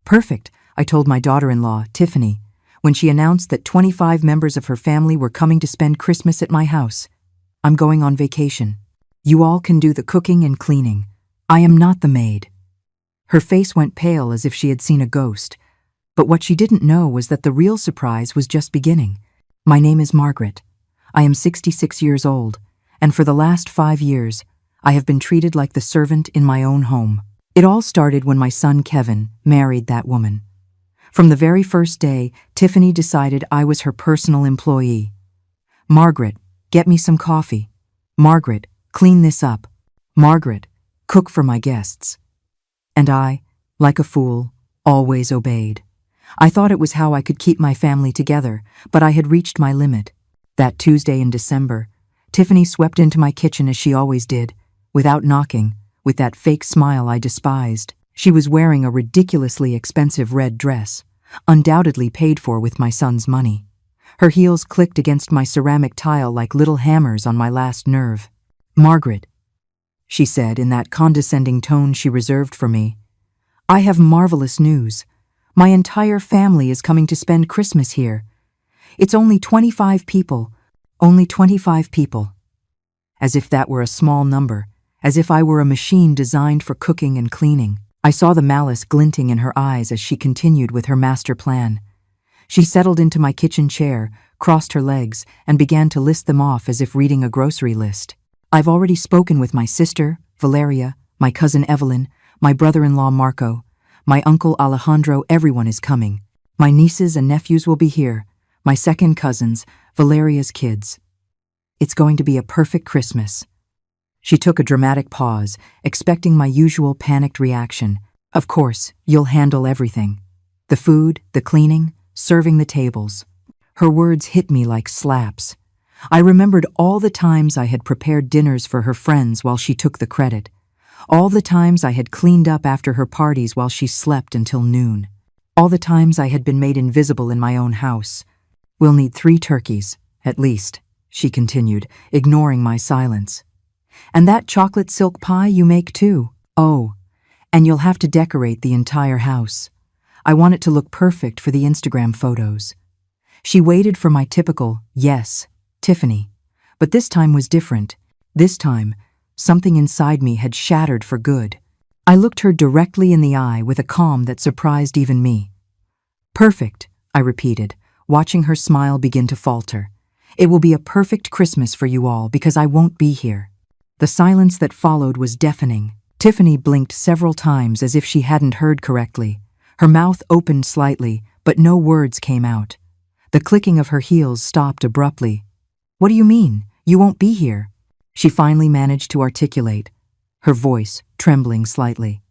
Perfect, I told my daughter-in-law, Tiffany, when she announced that 25 members of her family were coming to spend Christmas at my house. I'm going on vacation. You all can do the cooking and cleaning. I am not the maid. Her face went pale as if she had seen a ghost. But what she didn't know was that the real surprise was just beginning. My name is Margaret. I am 66 years old, and for the last 5 years, I have been treated like the servant in my own home. It all started when my son Kevin married that woman. From the very first day, Tiffany decided I was her personal employee. Margaret, get me some coffee. Margaret, clean this up. Margaret, cook for my guests. And I, like a fool, always obeyed. I thought it was how I could keep my family together, but I had reached my limit. That Tuesday in December, Tiffany swept into my kitchen as she always did, without knocking, with that fake smile I despised. She was wearing a ridiculously expensive red dress, undoubtedly paid for with my son's money. Her heels clicked against my ceramic tile like little hammers on my last nerve. Margaret, she said in that condescending tone she reserved for me, I have marvelous news. My entire family is coming to spend Christmas here. It's only 25 people, only 25 people. As if that were a small number, as if I were a machine designed for cooking and cleaning. I saw the malice glinting in her eyes as she continued with her master plan. She settled into my kitchen chair, crossed her legs, and began to list them off as if reading a grocery list. I've already spoken with my sister, Valeria, my cousin Evelyn, my brother-in-law Marco, my uncle Alejandro. Everyone is coming. My nieces and nephews will be here, my second cousins, Valeria's kids. It's going to be a perfect Christmas. She took a dramatic pause, expecting my usual panicked reaction. Of course, you'll handle everything. The food, the cleaning, serving the tables. Her words hit me like slaps. I remembered all the times I had prepared dinners for her friends while she took the credit. All the times I had cleaned up after her parties while she slept until noon. All the times I had been made invisible in my own house. We'll need 3 turkeys, at least, she continued, ignoring my silence. And that chocolate silk pie you make too. Oh, and you'll have to decorate the entire house. I want it to look perfect for the Instagram photos. She waited for my typical, yes, Tiffany. But this time was different. This time, something inside me had shattered for good. I looked her directly in the eye with a calm that surprised even me. Perfect, I repeated, watching her smile begin to falter. It will be a perfect Christmas for you all because I won't be here. The silence that followed was deafening. Tiffany blinked several times as if she hadn't heard correctly. Her mouth opened slightly, but no words came out. The clicking of her heels stopped abruptly. What do you mean? You won't be here? She finally managed to articulate, her voice trembling slightly.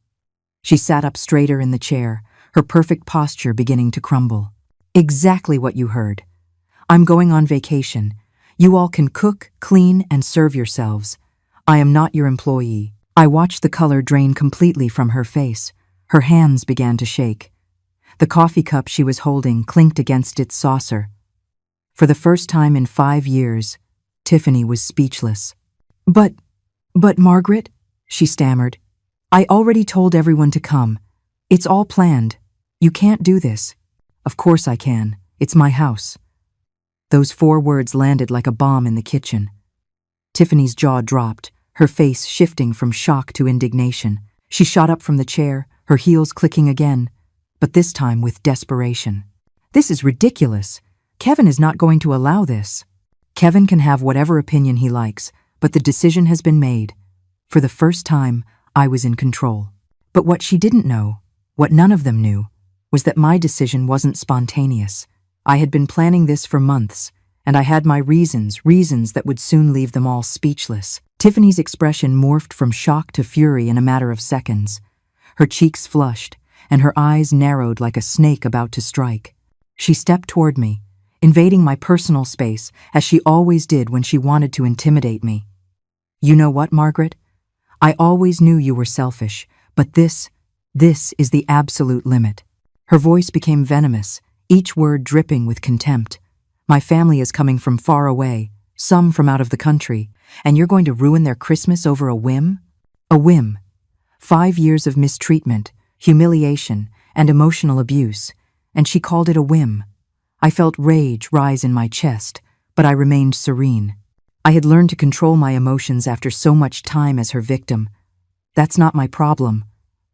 She sat up straighter in the chair, her perfect posture beginning to crumble. Exactly what you heard. I'm going on vacation. You all can cook, clean, and serve yourselves. I am not your employee. I watched the color drain completely from her face. Her hands began to shake. The coffee cup she was holding clinked against its saucer. For the first time in 5 years, Tiffany was speechless. But Margaret, she stammered. I already told everyone to come. It's all planned. You can't do this. Of course I can. It's my house. Those 4 words landed like a bomb in the kitchen. Tiffany's jaw dropped, her face shifting from shock to indignation. She shot up from the chair, her heels clicking again, but this time with desperation. This is ridiculous. Kevin is not going to allow this. Kevin can have whatever opinion he likes, but the decision has been made. For the first time, I was in control. But what she didn't know, what none of them knew, was that my decision wasn't spontaneous. I had been planning this for months, and I had my reasons that would soon leave them all speechless. Tiffany's expression morphed from shock to fury in a matter of seconds. Her cheeks flushed, and her eyes narrowed like a snake about to strike. She stepped toward me, invading my personal space, as she always did when she wanted to intimidate me. You know what, Margaret? I always knew you were selfish, but this is the absolute limit. Her voice became venomous, each word dripping with contempt. My family is coming from far away, some from out of the country, and you're going to ruin their Christmas over a whim? A whim. 5 years of mistreatment, humiliation, and emotional abuse, and she called it a whim. I felt rage rise in my chest, but I remained serene. I had learned to control my emotions after so much time as her victim. "That's not my problem,"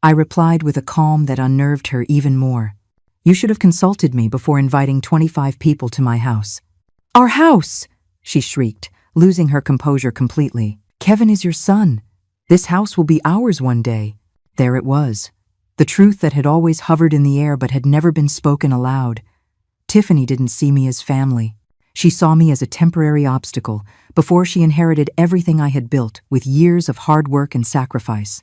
I replied with a calm that unnerved her even more. "You should have consulted me before inviting 25 people to my house." "Our house!" she shrieked, losing her composure completely. "Kevin is your son. This house will be ours one day." There it was, the truth that had always hovered in the air but had never been spoken aloud. Tiffany didn't see me as family. She saw me as a temporary obstacle before she inherited everything I had built with years of hard work and sacrifice.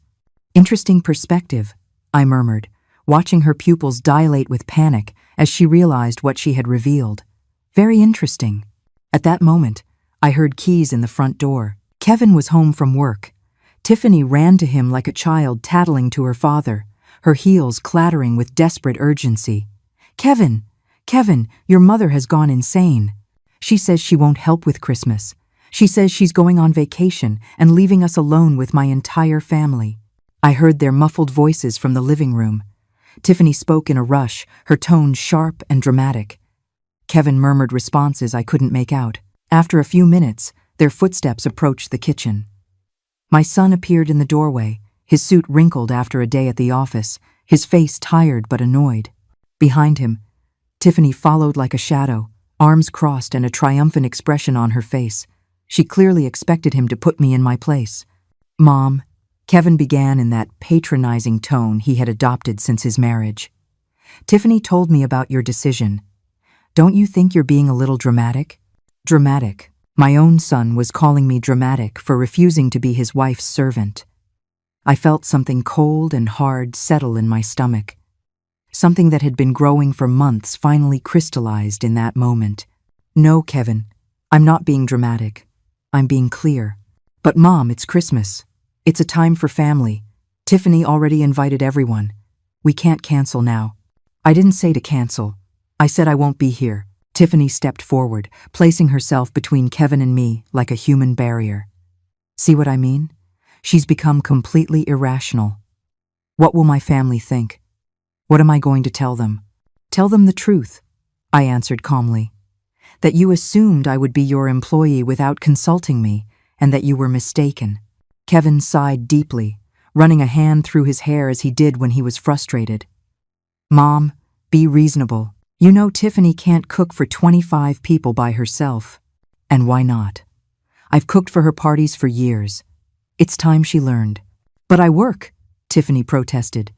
"Interesting perspective," I murmured, watching her pupils dilate with panic as she realized what she had revealed. "Very interesting." At that moment, I heard keys in the front door. Kevin was home from work. Tiffany ran to him like a child tattling to her father, her heels clattering with desperate urgency. "Kevin! Kevin, your mother has gone insane. She says she won't help with Christmas. She says she's going on vacation and leaving us alone with my entire family." I heard their muffled voices from the living room. Tiffany spoke in a rush, her tone sharp and dramatic. Kevin murmured responses I couldn't make out. After a few minutes, their footsteps approached the kitchen. My son appeared in the doorway, his suit wrinkled after a day at the office, his face tired but annoyed. Behind him, Tiffany followed like a shadow, arms crossed and a triumphant expression on her face. She clearly expected him to put me in my place. "Mom," Kevin began in that patronizing tone he had adopted since his marriage. "Tiffany told me about your decision. Don't you think you're being a little dramatic?" Dramatic. My own son was calling me dramatic for refusing to be his wife's servant. I felt something cold and hard settle in my stomach. Something that had been growing for months finally crystallized in that moment. "No, Kevin, I'm not being dramatic. I'm being clear." "But Mom, it's Christmas. It's a time for family. Tiffany already invited everyone. We can't cancel now." "I didn't say to cancel. I said I won't be here." Tiffany stepped forward, placing herself between Kevin and me like a human barrier. "See what I mean? She's become completely irrational. What will my family think? What am I going to tell them?" "Tell them the truth," I answered calmly. "That you assumed I would be your employee without consulting me, and that you were mistaken." Kevin sighed deeply, running a hand through his hair as he did when he was frustrated. "Mom, be reasonable. You know Tiffany can't cook for 25 people by herself. And why not? I've cooked for her parties for years. It's time she learned." "But I work," Tiffany protested.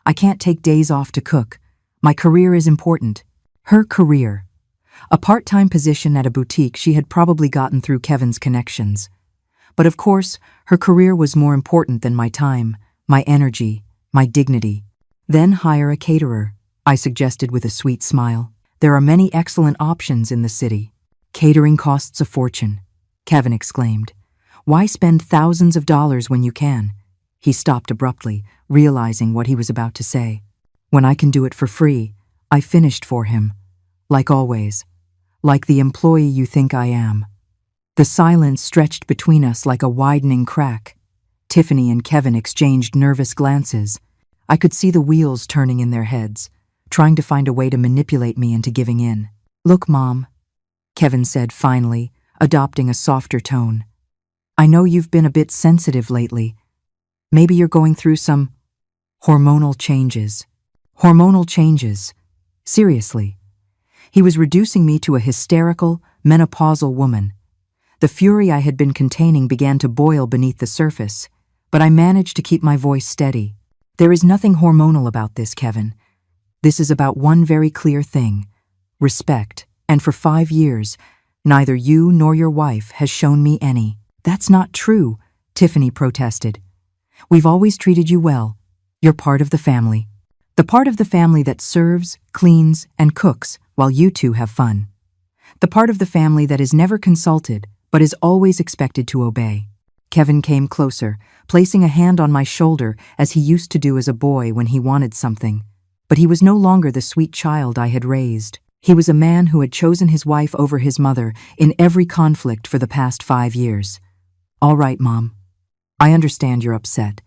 "I can't take days off to cook. My career is important." Her career. A part-time position at a boutique she had probably gotten through Kevin's connections. But of course, her career was more important than my time, my energy, my dignity. "Then hire a caterer," I suggested with a sweet smile. "There are many excellent options in the city." "Catering costs a fortune," Kevin exclaimed. "Why spend thousands of dollars when you can?" He stopped abruptly, realizing what he was about to say. "When I can do it for free," I finished for him. "Like always. Like the employee you think I am." The silence stretched between us like a widening crack. Tiffany and Kevin exchanged nervous glances. I could see the wheels turning in their heads, trying to find a way to manipulate me into giving in. "Look, Mom," Kevin said finally, adopting a softer tone. "I know you've been a bit sensitive lately. Maybe you're going through some hormonal changes." Hormonal changes. Seriously. He was reducing me to a hysterical, menopausal woman. The fury I had been containing began to boil beneath the surface, but I managed to keep my voice steady. "There is nothing hormonal about this, Kevin. This is about one very clear thing: respect, and for 5 years, neither you nor your wife has shown me any." "That's not true," Tiffany protested. "We've always treated you well. You're part of the family. The part of the family that serves, cleans, and cooks while you two have fun. The part of the family that is never consulted, but is always expected to obey." Kevin came closer, placing a hand on my shoulder as he used to do as a boy when he wanted something. But he was no longer the sweet child I had raised. He was a man who had chosen his wife over his mother in every conflict for the past 5 years. "All right, Mom. I understand you're upset.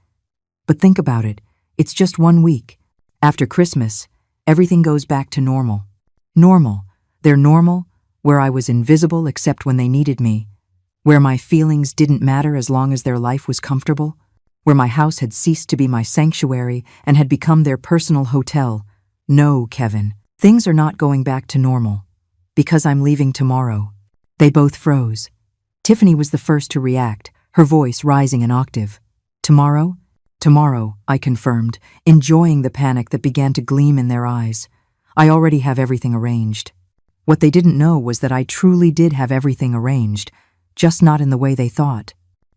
But think about it. It's just 1 week. After Christmas, everything goes back to normal. Normal. They're normal, where I was invisible except when they needed me, where my feelings didn't matter as long as their life was comfortable, where my house had ceased to be my sanctuary and had become their personal hotel. No, Kevin, things are not going back to normal. Because I'm leaving tomorrow. They both froze. Tiffany was the first to react, her voice rising an octave. Tomorrow? Tomorrow, I confirmed, enjoying the panic that began to gleam in their eyes. I already have everything arranged. What they didn't know was that I truly did have everything arranged, just not in the way they thought.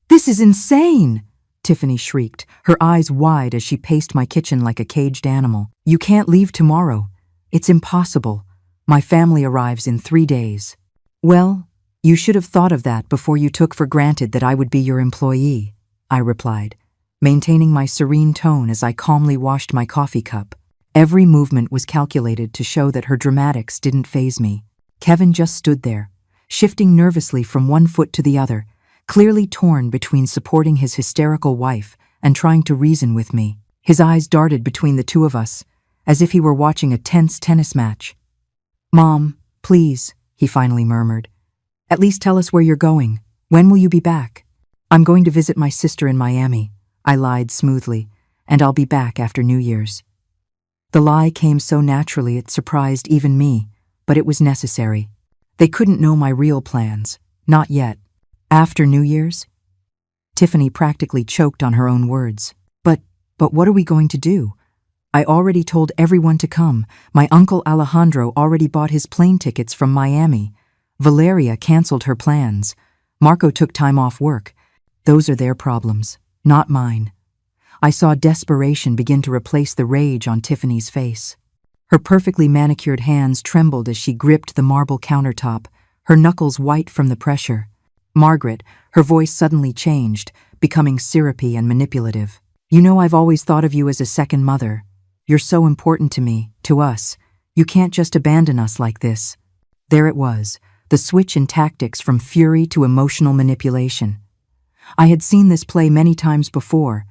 "This is insane!" Tiffany shrieked, her eyes wide as she paced my kitchen like a caged animal. "You can't leave tomorrow. It's impossible. My family arrives in 3 days." "Well, you should have thought of that before you took for granted that I would be your employee," I replied, maintaining my serene tone as I calmly washed my coffee cup. Every movement was calculated to show that her dramatics didn't faze me. Kevin just stood there, shifting nervously from one foot to the other, clearly torn between supporting his hysterical wife and trying to reason with me. His eyes darted between the two of us, as if he were watching a tense tennis match. "Mom, please," he finally murmured. "At least tell us where you're going. When will you be back?" "I'm going to visit my sister in Miami," I lied smoothly, "and I'll be back after New Year's." The lie came so naturally it surprised even me, but it was necessary. They couldn't know my real plans. Not yet. After New Year's? Tiffany practically choked on her own words. But what are we going to do? I already told everyone to come. My uncle Alejandro already bought his plane tickets from Miami. Valeria canceled her plans. Marco took time off work. Those are their problems, not mine. I saw desperation begin to replace the rage on Tiffany's face. Her perfectly manicured hands trembled as she gripped the marble countertop, her knuckles white from the pressure. Margaret, her voice suddenly changed, becoming syrupy and manipulative. "You know I've always thought of you as a second mother. You're so important to me, to us. You can't just abandon us like this." There it was, the switch in tactics from fury to emotional manipulation. I had seen this play many times before,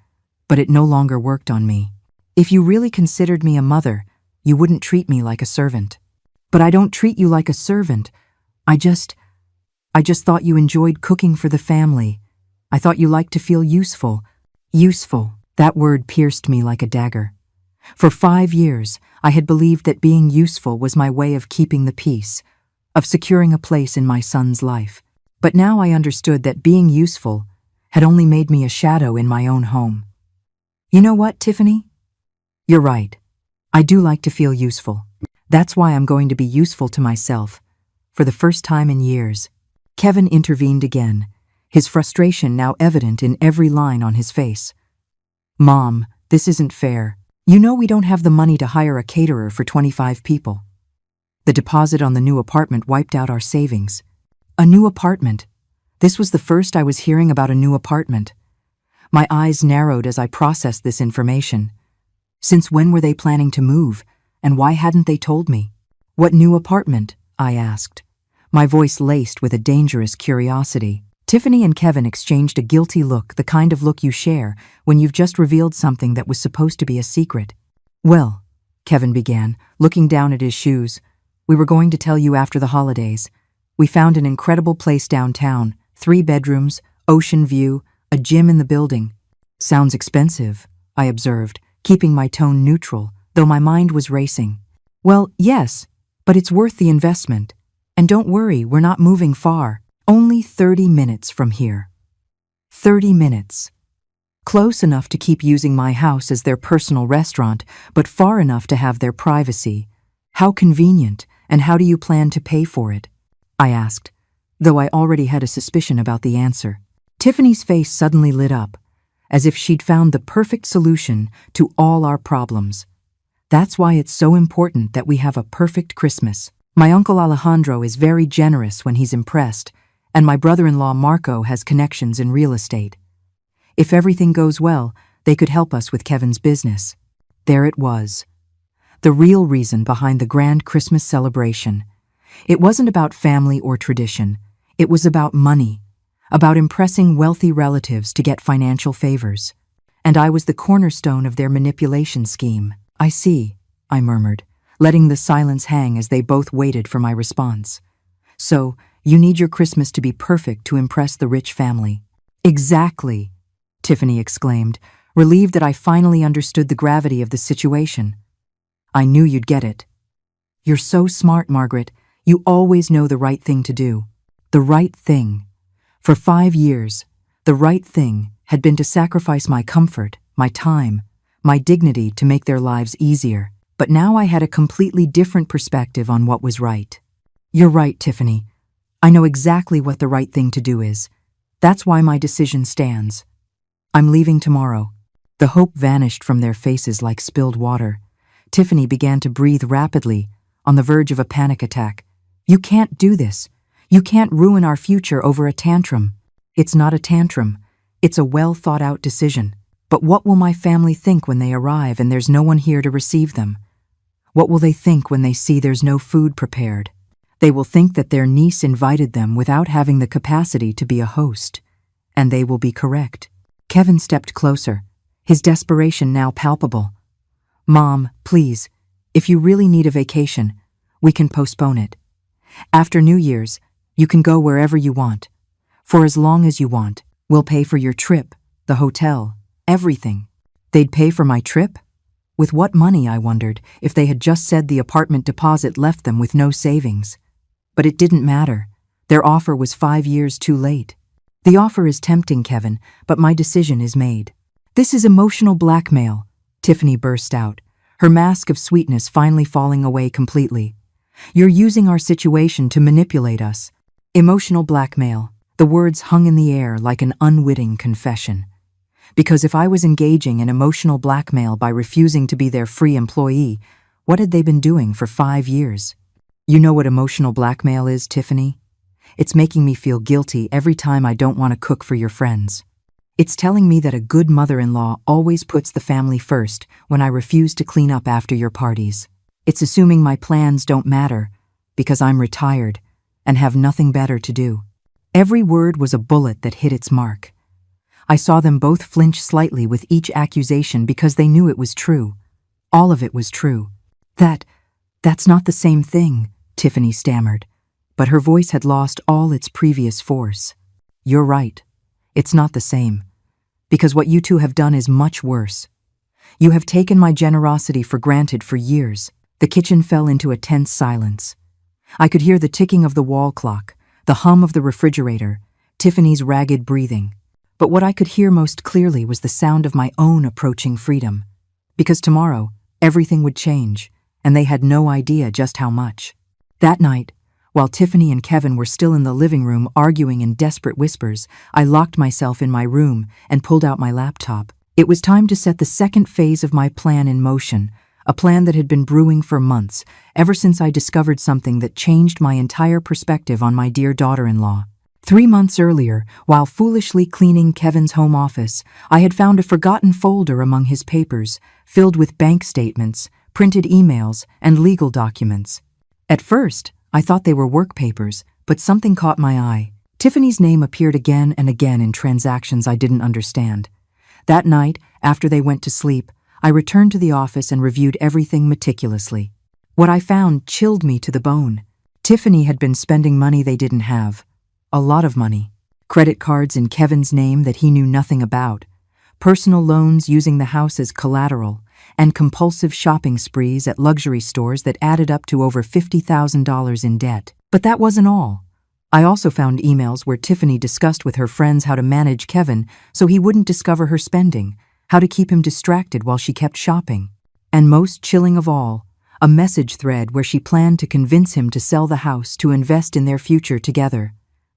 but it no longer worked on me. "If you really considered me a mother, you wouldn't treat me like a servant." "But I don't treat you like a servant. I just thought you enjoyed cooking for the family. I thought you liked to feel useful." Useful. That word pierced me like a dagger. For 5 years, I had believed that being useful was my way of keeping the peace, of securing a place in my son's life. But now I understood that being useful had only made me a shadow in my own home. "You know what, Tiffany? You're right. I do like to feel useful. That's why I'm going to be useful to myself, for the first time in years." Kevin intervened again, his frustration now evident in every line on his face. "Mom, this isn't fair. You know we don't have the money to hire a caterer for 25 people. The deposit on the new apartment wiped out our savings." A new apartment. This was the first I was hearing about a new apartment. My eyes narrowed as I processed this information. Since when were they planning to move, and why hadn't they told me? "What new apartment?" I asked, my voice laced with a dangerous curiosity. Tiffany and Kevin exchanged a guilty look, the kind of look you share when you've just revealed something that was supposed to be a secret. "Well," Kevin began, looking down at his shoes, "we were going to tell you after the holidays. We found an incredible place downtown, 3 bedrooms, ocean view, a gym in the building." "Sounds expensive," I observed, keeping my tone neutral, though my mind was racing. "Well, yes, but it's worth the investment. And don't worry, we're not moving far. Only 30 minutes from here." 30 minutes. Close enough to keep using my house as their personal restaurant, but far enough to have their privacy. "How convenient, and how do you plan to pay for it?" I asked, though I already had a suspicion about the answer. Tiffany's face suddenly lit up, as if she'd found the perfect solution to all our problems. "That's why it's so important that we have a perfect Christmas. My uncle Alejandro is very generous when he's impressed, and my brother-in-law Marco has connections in real estate. If everything goes well, they could help us with Kevin's business." There it was. The real reason behind the grand Christmas celebration. It wasn't about family or tradition. It was about money, about impressing wealthy relatives to get financial favors. And I was the cornerstone of their manipulation scheme. I see, I murmured, letting the silence hang as they both waited for my response. So, you need your Christmas to be perfect to impress the rich family. Exactly, Tiffany exclaimed, relieved that I finally understood the gravity of the situation. I knew you'd get it. You're so smart, Margaret. You always know the right thing to do. The right thing. For 5 years, the right thing had been to sacrifice my comfort, my time, my dignity to make their lives easier. But now I had a completely different perspective on what was right. You're right, Tiffany. I know exactly what the right thing to do is. That's why my decision stands. I'm leaving tomorrow. The hope vanished from their faces like spilled water. Tiffany began to breathe rapidly, on the verge of a panic attack. You can't do this. You can't ruin our future over a tantrum. It's not a tantrum. It's a well-thought-out decision. But what will my family think when they arrive and there's no one here to receive them? What will they think when they see there's no food prepared? They will think that their niece invited them without having the capacity to be a host. And they will be correct. Kevin stepped closer, his desperation now palpable. Mom, please, if you really need a vacation, we can postpone it. After New Year's, you can go wherever you want. For as long as you want, we'll pay for your trip, the hotel, everything. They'd pay for my trip? With what money, I wondered, if they had just said the apartment deposit left them with no savings. But it didn't matter. Their offer was 5 years too late. The offer is tempting, Kevin, but my decision is made. This is emotional blackmail, Tiffany burst out, her mask of sweetness finally falling away completely. You're using our situation to manipulate us. Emotional blackmail. The words hung in the air like an unwitting confession. Because if I was engaging in emotional blackmail by refusing to be their free employee, what had they been doing for 5 years? You know what emotional blackmail is, Tiffany? It's making me feel guilty every time I don't want to cook for your friends. It's telling me that a good mother-in-law always puts the family first when I refuse to clean up after your parties. It's assuming my plans don't matter because I'm retired and have nothing better to do. Every word was a bullet that hit its mark. I saw them both flinch slightly with each accusation because they knew it was true. All of it was true. That's not the same thing, Tiffany stammered, but her voice had lost all its previous force. You're right. It's not the same. Because what you two have done is much worse. You have taken my generosity for granted for years. The kitchen fell into a tense silence. I could hear the ticking of the wall clock, the hum of the refrigerator, Tiffany's ragged breathing. But what I could hear most clearly was the sound of my own approaching freedom. Because tomorrow, everything would change, and they had no idea just how much. That night, while Tiffany and Kevin were still in the living room arguing in desperate whispers, I locked myself in my room and pulled out my laptop. It was time to set the second phase of my plan in motion, a plan that had been brewing for months, ever since I discovered something that changed my entire perspective on my dear daughter-in-law. 3 months earlier, while foolishly cleaning Kevin's home office, I had found a forgotten folder among his papers, filled with bank statements, printed emails, and legal documents. At first, I thought they were work papers, but something caught my eye. Tiffany's name appeared again and again in transactions I didn't understand. That night, after they went to sleep, I returned to the office and reviewed everything meticulously. What I found chilled me to the bone. Tiffany had been spending money they didn't have. A lot of money. Credit cards in Kevin's name that he knew nothing about. Personal loans using the house as collateral, and compulsive shopping sprees at luxury stores that added up to over $50,000 in debt. But that wasn't all. I also found emails where Tiffany discussed with her friends how to manage Kevin so he wouldn't discover her spending, how to keep him distracted while she kept shopping. And most chilling of all, a message thread where she planned to convince him to sell the house to invest in their future together.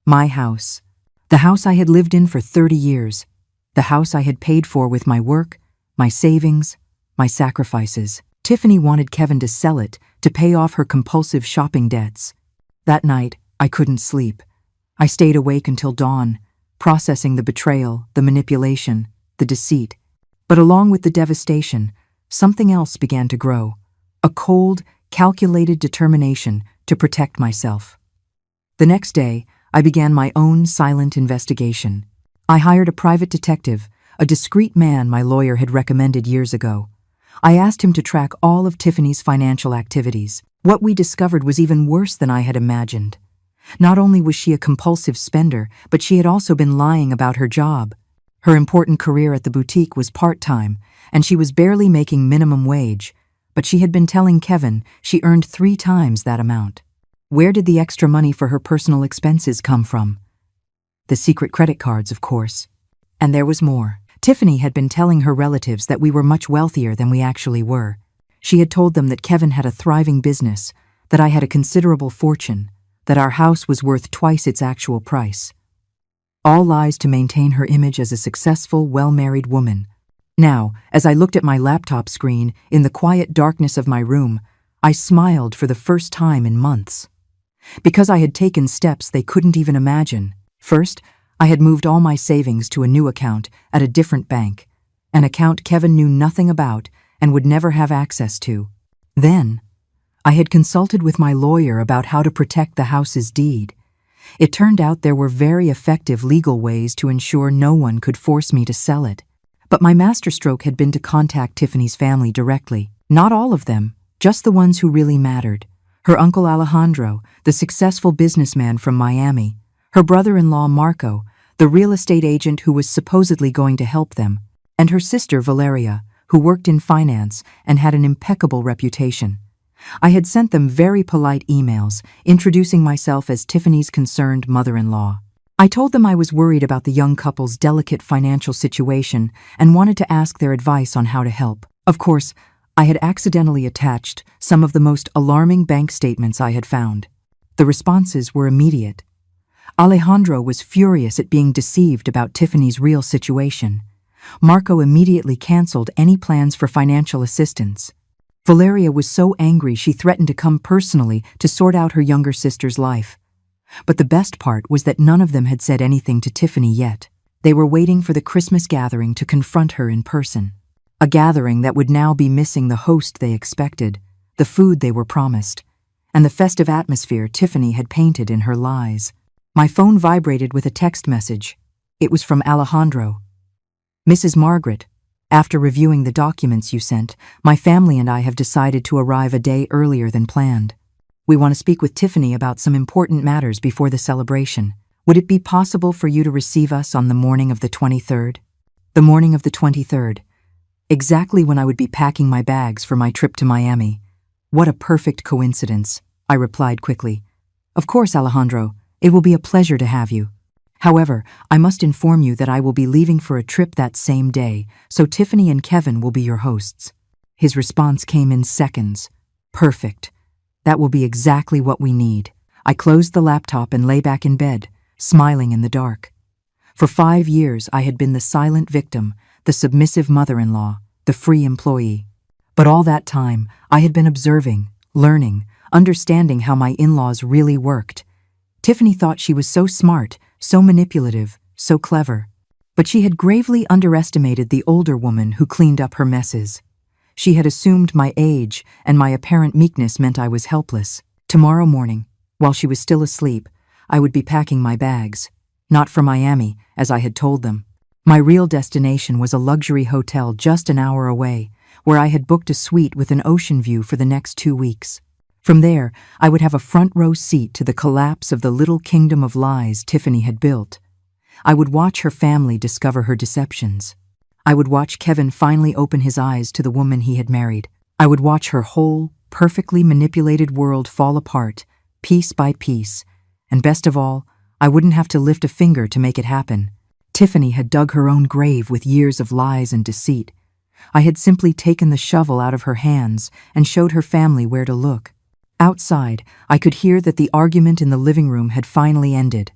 My house. The house I had lived in for 30 years. The house I had paid for with my work, my savings, my sacrifices. Tiffany wanted Kevin to sell it to pay off her compulsive shopping debts. That night, I couldn't sleep. I stayed awake until dawn, processing the betrayal, the manipulation, the deceit. But along with the devastation, something else began to grow. A cold, calculated determination to protect myself. The next day, I began my own silent investigation. I hired a private detective, a discreet man my lawyer had recommended years ago. I asked him to track all of Tiffany's financial activities. What we discovered was even worse than I had imagined. Not only was she a compulsive spender, but she had also been lying about her job. Her important career at the boutique was part-time, and she was barely making minimum wage, but she had been telling Kevin she earned 3 times that amount. Where did the extra money for her personal expenses come from? The secret credit cards, of course. And there was more. Tiffany had been telling her relatives that we were much wealthier than we actually were. She had told them that Kevin had a thriving business, that I had a considerable fortune, that our house was worth twice its actual price. All lies to maintain her image as a successful, well-married woman. Now, as I looked at my laptop screen in the quiet darkness of my room, I smiled for the first time in months. Because I had taken steps they couldn't even imagine. First, I had moved all my savings to a new account at a different bank, an account Kevin knew nothing about and would never have access to. Then, I had consulted with my lawyer about how to protect the house's deed. It turned out there were very effective legal ways to ensure no one could force me to sell it. But my masterstroke had been to contact Tiffany's family directly. Not all of them, just the ones who really mattered. Her uncle Alejandro, the successful businessman from Miami, her brother-in-law Marco, the real estate agent who was supposedly going to help them, and her sister Valeria, who worked in finance and had an impeccable reputation. I had sent them very polite emails, introducing myself as Tiffany's concerned mother-in-law. I told them I was worried about the young couple's delicate financial situation and wanted to ask their advice on how to help. Of course, I had accidentally attached some of the most alarming bank statements I had found. The responses were immediate. Alejandro was furious at being deceived about Tiffany's real situation. Marco immediately canceled any plans for financial assistance. Valeria was so angry she threatened to come personally to sort out her younger sister's life. But the best part was that none of them had said anything to Tiffany yet. They were waiting for the Christmas gathering to confront her in person. A gathering that would now be missing the host they expected, the food they were promised, and the festive atmosphere Tiffany had painted in her lies. My phone vibrated with a text message. It was from Alejandro. "Mrs. Margaret, after reviewing the documents you sent, my family and I have decided to arrive a day earlier than planned. We want to speak with Tiffany about some important matters before the celebration. Would it be possible for you to receive us on the morning of the 23rd? The morning of the 23rd. Exactly when I would be packing my bags for my trip to Miami. What a perfect coincidence," I replied quickly. "Of course, Alejandro. It will be a pleasure to have you. However, I must inform you that I will be leaving for a trip that same day, so Tiffany and Kevin will be your hosts." His response came in seconds. "Perfect. That will be exactly what we need." I closed the laptop and lay back in bed, smiling in the dark. For 5 years, I had been the silent victim, the submissive mother-in-law, the free employee. But all that time, I had been observing, learning, understanding how my in-laws really worked. Tiffany thought she was so smart, so manipulative, so clever. But she had gravely underestimated the older woman who cleaned up her messes. She had assumed my age and my apparent meekness meant I was helpless. Tomorrow morning, while she was still asleep, I would be packing my bags. Not for Miami, as I had told them. My real destination was a luxury hotel just an hour away, where I had booked a suite with an ocean view for the next 2 weeks. From there, I would have a front-row seat to the collapse of the little kingdom of lies Tiffany had built. I would watch her family discover her deceptions. I would watch Kevin finally open his eyes to the woman he had married. I would watch her whole, perfectly manipulated world fall apart, piece by piece. And best of all, I wouldn't have to lift a finger to make it happen. Tiffany had dug her own grave with years of lies and deceit. I had simply taken the shovel out of her hands and showed her family where to look. Outside, I could hear that the argument in the living room had finally ended.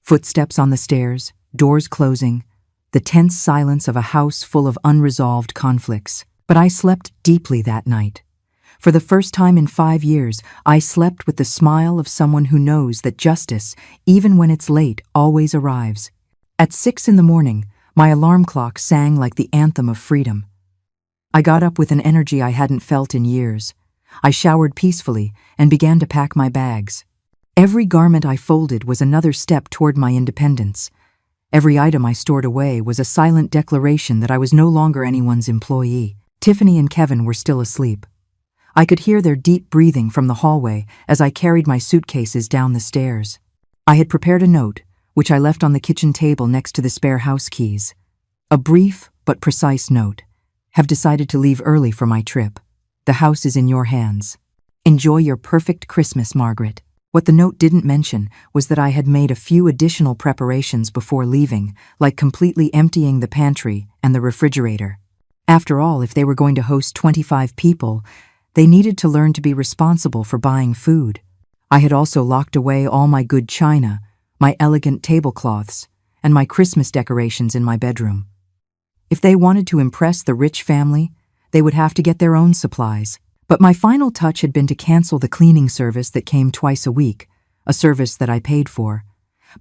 Footsteps on the stairs, doors closing, the tense silence of a house full of unresolved conflicts. But I slept deeply that night. For the first time in 5 years, I slept with the smile of someone who knows that justice, even when it's late, always arrives. At 6 in the morning, my alarm clock sang like the anthem of freedom. I got up with an energy I hadn't felt in years. I showered peacefully and began to pack my bags. Every garment I folded was another step toward my independence. Every item I stored away was a silent declaration that I was no longer anyone's employee. Tiffany and Kevin were still asleep. I could hear their deep breathing from the hallway as I carried my suitcases down the stairs. I had prepared a note, which I left on the kitchen table next to the spare house keys. A brief but precise note. Have decided to leave early for my trip. The house is in your hands. Enjoy your perfect Christmas, Margaret. What the note didn't mention was that I had made a few additional preparations before leaving, like completely emptying the pantry and the refrigerator. After all, if they were going to host 25 people, they needed to learn to be responsible for buying food. I had also locked away all my good china, my elegant tablecloths, and my Christmas decorations in my bedroom. If they wanted to impress the rich family, they would have to get their own supplies. But my final touch had been to cancel the cleaning service that came twice a week, a service that I paid for,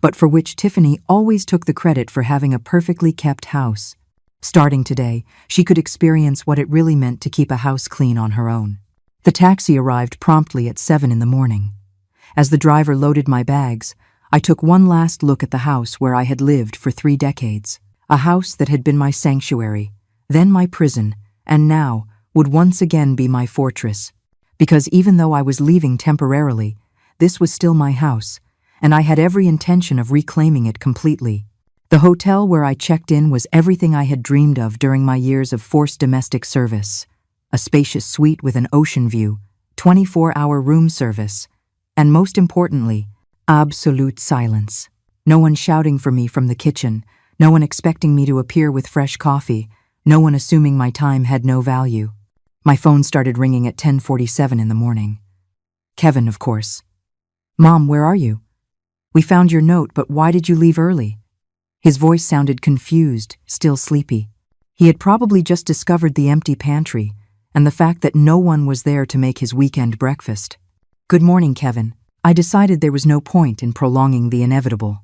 but for which Tiffany always took the credit for having a perfectly kept house. Starting today, she could experience what it really meant to keep a house clean on her own. The taxi arrived promptly at 7 in the morning. As the driver loaded my bags, I took one last look at the house where I had lived for 3 decades. A house that had been my sanctuary, then my prison, and now would once again be my fortress. Because even though I was leaving temporarily, this was still my house, and I had every intention of reclaiming it completely. The hotel where I checked in was everything I had dreamed of during my years of forced domestic service. A spacious suite with an ocean view, 24-hour room service, and most importantly, absolute silence. No one shouting for me from the kitchen, no one expecting me to appear with fresh coffee, no one assuming my time had no value. My phone started ringing at 10:47 in the morning. Kevin, of course. "Mom, where are you? We found your note, but why did you leave early?" His voice sounded confused, still sleepy. He had probably just discovered the empty pantry and the fact that no one was there to make his weekend breakfast. "Good morning, Kevin. I decided there was no point in prolonging the inevitable.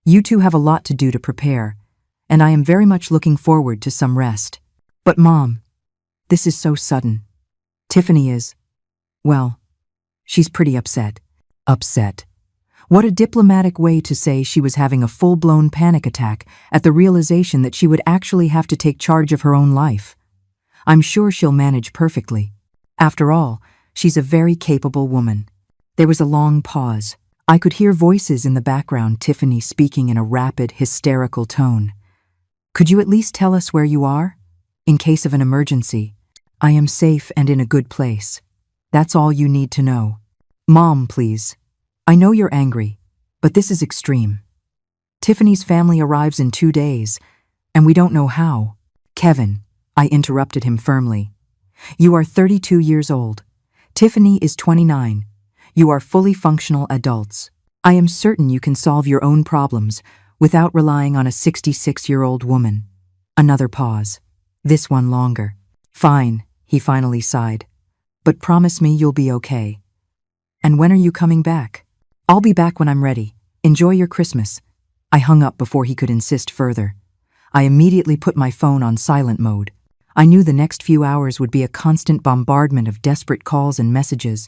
You two have a lot to do to prepare, and I am very much looking forward to some rest. But Mom, this is so sudden. Tiffany is, well, she's pretty upset." Upset. What a diplomatic way to say she was having a full-blown panic attack at the realization that she would actually have to take charge of her own life. I'm sure she'll manage perfectly. After all, she's a very capable woman. There was a long pause. I could hear voices in the background, Tiffany speaking in a rapid, hysterical tone. "Could you at least tell us where you are? In case of an emergency. I am safe and in a good place. That's all you need to know. Mom, please. I know you're angry, but this is extreme. Tiffany's family arrives in 2 days, and we don't know how." "Kevin," I interrupted him firmly. "You are 32 years old. Tiffany is 29. You are fully functional adults. I am certain you can solve your own problems without relying on a 66-year-old woman." Another pause. This one longer. "Fine," he finally sighed. "But promise me you'll be okay. And when are you coming back?" "I'll be back when I'm ready. Enjoy your Christmas." I hung up before he could insist further. I immediately put my phone on silent mode. I knew the next few hours would be a constant bombardment of desperate calls and messages.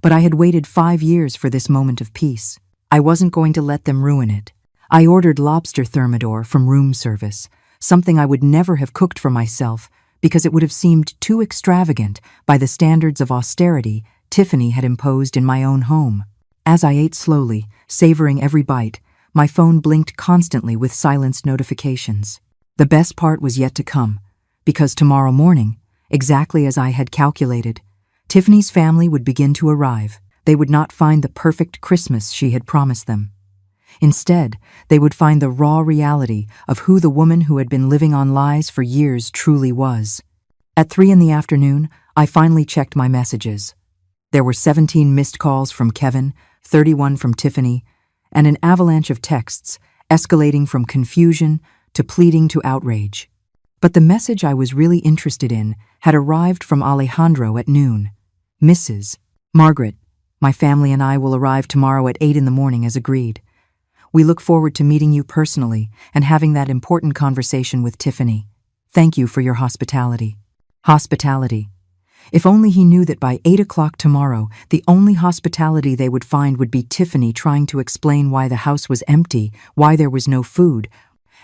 But I had waited 5 years for this moment of peace. I wasn't going to let them ruin it. I ordered lobster thermidor from room service, something I would never have cooked for myself because it would have seemed too extravagant by the standards of austerity Tiffany had imposed in my own home. As I ate slowly, savoring every bite, my phone blinked constantly with silenced notifications. The best part was yet to come, because tomorrow morning, exactly as I had calculated, Tiffany's family would begin to arrive. They would not find the perfect Christmas she had promised them. Instead, they would find the raw reality of who the woman who had been living on lies for years truly was. At 3 in the afternoon, I finally checked my messages. There were 17 missed calls from Kevin, 31 from Tiffany, and an avalanche of texts escalating from confusion to pleading to outrage. But the message I was really interested in had arrived from Alejandro at noon. "Mrs. Margaret, my family and I will arrive tomorrow at 8 in the morning as agreed. We look forward to meeting you personally and having that important conversation with Tiffany. Thank you for your hospitality." Hospitality. If only he knew that by 8 o'clock tomorrow, the only hospitality they would find would be Tiffany trying to explain why the house was empty, why there was no food,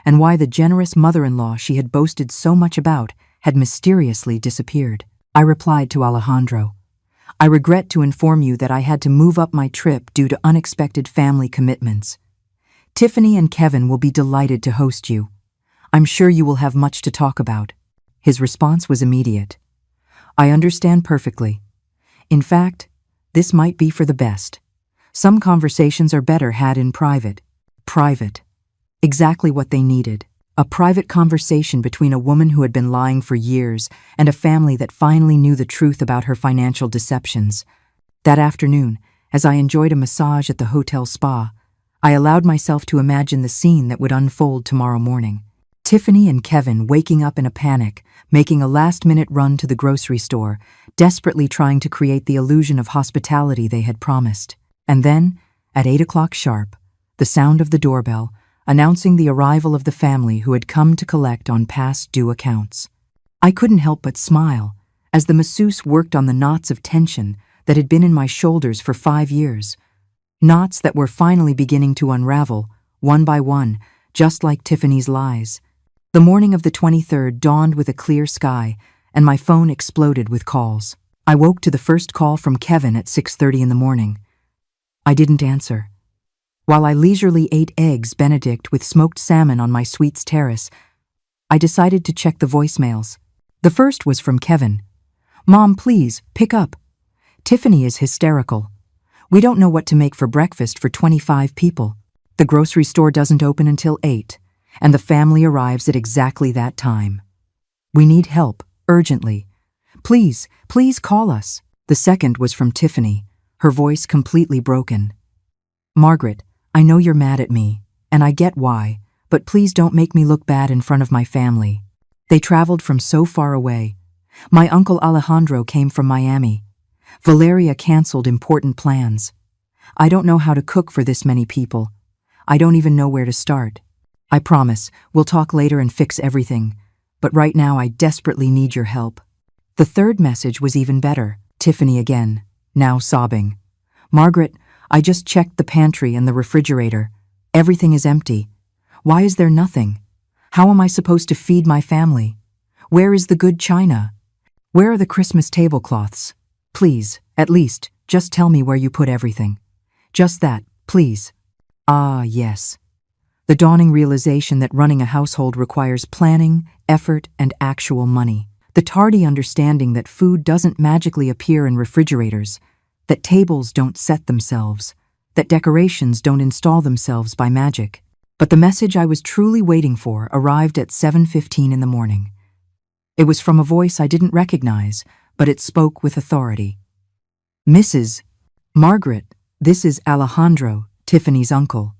and why the generous mother-in-law she had boasted so much about had mysteriously disappeared. I replied to Alejandro, "I regret to inform you that I had to move up my trip due to unexpected family commitments. Tiffany and Kevin will be delighted to host you. I'm sure you will have much to talk about." His response was immediate. "I understand perfectly. In fact, this might be for the best. Some conversations are better had in private." Private. Exactly what they needed. A private conversation between a woman who had been lying for years and a family that finally knew the truth about her financial deceptions. That afternoon, as I enjoyed a massage at the hotel spa, I allowed myself to imagine the scene that would unfold tomorrow morning. Tiffany and Kevin waking up in a panic, making a last-minute run to the grocery store, desperately trying to create the illusion of hospitality they had promised. And then, at 8 o'clock sharp, the sound of the doorbell, announcing the arrival of the family who had come to collect on past due accounts. I couldn't help but smile as the masseuse worked on the knots of tension that had been in my shoulders for 5 years. Knots that were finally beginning to unravel, one by one, just like Tiffany's lies. The morning of the 23rd dawned with a clear sky, and my phone exploded with calls. I woke to the first call from Kevin at 6:30 in the morning. I didn't answer. While I leisurely ate eggs Benedict with smoked salmon on my suite's terrace, I decided to check the voicemails. The first was from Kevin. "Mom, please, pick up. Tiffany is hysterical. We don't know what to make for breakfast for 25 people. The grocery store doesn't open until 8, and the family arrives at exactly that time. We need help, urgently. Please, please call us." The second was from Tiffany, her voice completely broken. "Margaret, I know you're mad at me, and I get why, but please don't make me look bad in front of my family. They traveled from so far away. My uncle Alejandro came from Miami. Valeria canceled important plans. I don't know how to cook for this many people. I don't even know where to start. I promise, we'll talk later and fix everything, but right now I desperately need your help." The third message was even better. Tiffany again, now sobbing. "Margaret, I just checked the pantry and the refrigerator. Everything is empty. Why is there nothing? How am I supposed to feed my family? Where is the good china? Where are the Christmas tablecloths? Please, at least, just tell me where you put everything. Just that, please." Ah, yes. The dawning realization that running a household requires planning, effort, and actual money. The tardy understanding that food doesn't magically appear in refrigerators, that tables don't set themselves, that decorations don't install themselves by magic. But the message I was truly waiting for arrived at 7:15 in the morning. It was from a voice I didn't recognize, but it spoke with authority. "Mrs. Margaret, this is Alejandro, Tiffany's uncle.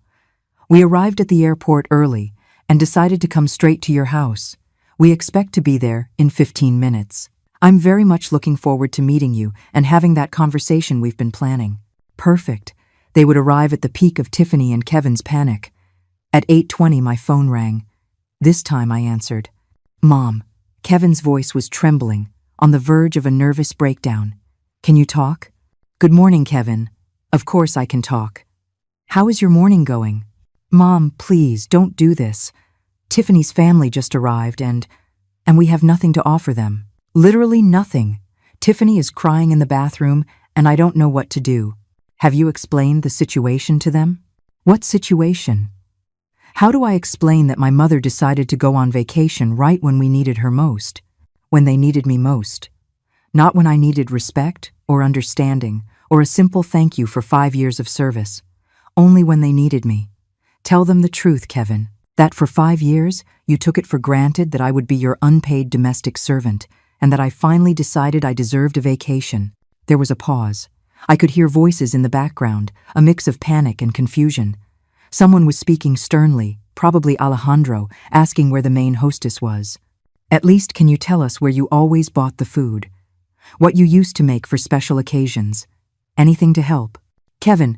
We arrived at the airport early and decided to come straight to your house. We expect to be there in 15 minutes. I'm very much looking forward to meeting you and having that conversation we've been planning." Perfect. They would arrive at the peak of Tiffany and Kevin's panic. At 8:20 my phone rang. This time I answered. "Mom." Kevin's voice was trembling, on the verge of a nervous breakdown. "Can you talk?" "Good morning, Kevin. Of course I can talk. How is your morning going?" "Mom, please, don't do this. Tiffany's family just arrived and we have nothing to offer them. Literally nothing. Tiffany is crying in the bathroom and I don't know what to do. Have you explained the situation to them?" "What situation? How do I explain that my mother decided to go on vacation right when we needed her most? When they needed me most? Not when I needed respect or understanding or a simple thank you for 5 years of service. Only when they needed me. Tell them the truth, Kevin, that for 5 years you took it for granted that I would be your unpaid domestic servant and that I finally decided I deserved a vacation." There was a pause. I could hear voices in the background, a mix of panic and confusion. Someone was speaking sternly, probably Alejandro, asking where the main hostess was. "At least can you tell us where you always bought the food? What you used to make for special occasions? Anything to help?" "Kevin,